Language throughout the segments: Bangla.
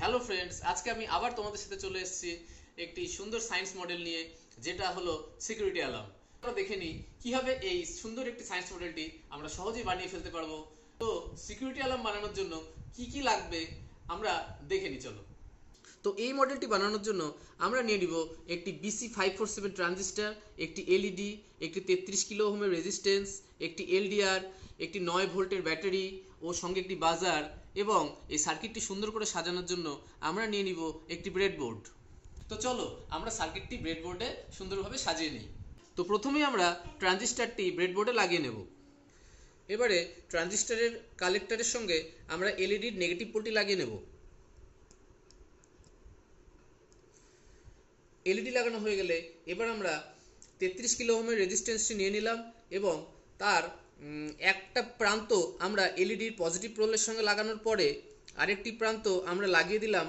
হ্যালো ফ্রেন্ডস, আজকে আমি আবার তোমাদের সাথে চলে এসেছি একটি সুন্দর সায়েন্স মডেল নিয়ে, যেটা হলো সিকিউরিটি অ্যালার্ম। আমরা দেখে নিই কিভাবে এই সুন্দর একটি সায়েন্স মডেলটি আমরা সহজেই বানিয়ে ফেলতে পারবো। তো সিকিউরিটি অ্যালার্ম বানানোর জন্য কি কি লাগবে আমরা দেখে নিই, চলো। তো এই মডেলটি বানানোর জন্য আমরা নিয়ে নিব একটি BC547 ট্রানজিস্টর, একটি এলইডি, একটি 33 কিলো ওহমের রেজিস্ট্যান্স, একটি এলডিআর, একটি 9 ভোল্টের ব্যাটারি ও সঙ্গে একটি বাজার, এবং এই সার্কিটটি সুন্দর করে সাজানোর জন্য আমরা নিয়ে নিব একটি ব্রেডবোর্ড। তো চলো আমরা সার্কিটটি ব্রেডবোর্ডে সুন্দরভাবে সাজিয়ে নিই। তো প্রথমেই আমরা ট্রানজিস্টরটি ব্রেডবোর্ডে লাগিয়ে নেব। এবারে ট্রানজিস্টরের কালেক্টরের সঙ্গে আমরা এলইডির নেগেটিভ পোলটি লাগিয়ে নেব। এলইডি লাগানো হয়ে গেলে এবার আমরা 33 কিলো ওহমের রেজিস্ট্যান্সটি নিয়ে নিলাম এবং তার একটা প্রান্ত আমরা এলইডির পজিটিভ পোলের সঙ্গে লাগানোর পরে আরেকটি প্রান্ত আমরা লাগিয়ে দিলাম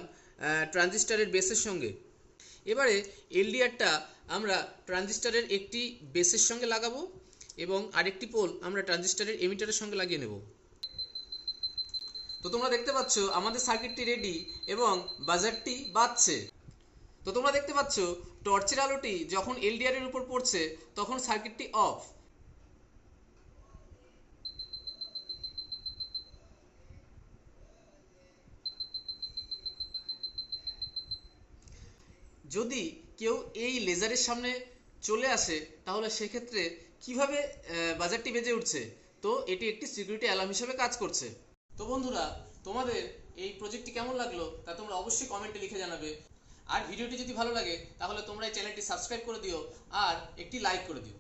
ট্রানজিস্টরের বেসের সঙ্গে। এবারে এলডিআরটা আমরা ট্রানজিস্টরের একটি বেসের সঙ্গে লাগাবো এবং আরেকটি পোল আমরা ট্রানজিস্টরের এমিটারের সঙ্গে লাগিয়ে নেব। তো তোমরা দেখতে পাচ্ছ আমাদের সার্কিটটি রেডি এবং বাজারটি বাজছে। তো তোমরা দেখতে পাচ্ছ টর্চের আলোটি যখন এলডিআর এর উপর পড়ছে তখন সার্কিটটি অফ। যদি কেউ এই লেজারের সামনে চলে আসে তাহলে সেক্ষেত্রে কিভাবে বাজারটি বেজে উঠছে। তো এটি একটি সিকিউরিটি অ্যালার্ম হিসেবে কাজ করছে। তো বন্ধুরা, তোমাদের এই প্রজেক্টটি কেমন লাগলো তা তোমরা অবশ্যই কমেন্টে লিখে জানাবে। আর ভিডিওটি যদি ভালো লাগে তাহলে তোমরা এই চ্যানেলটি সাবস্ক্রাইব করে দিও আর একটি লাইক করে দিও।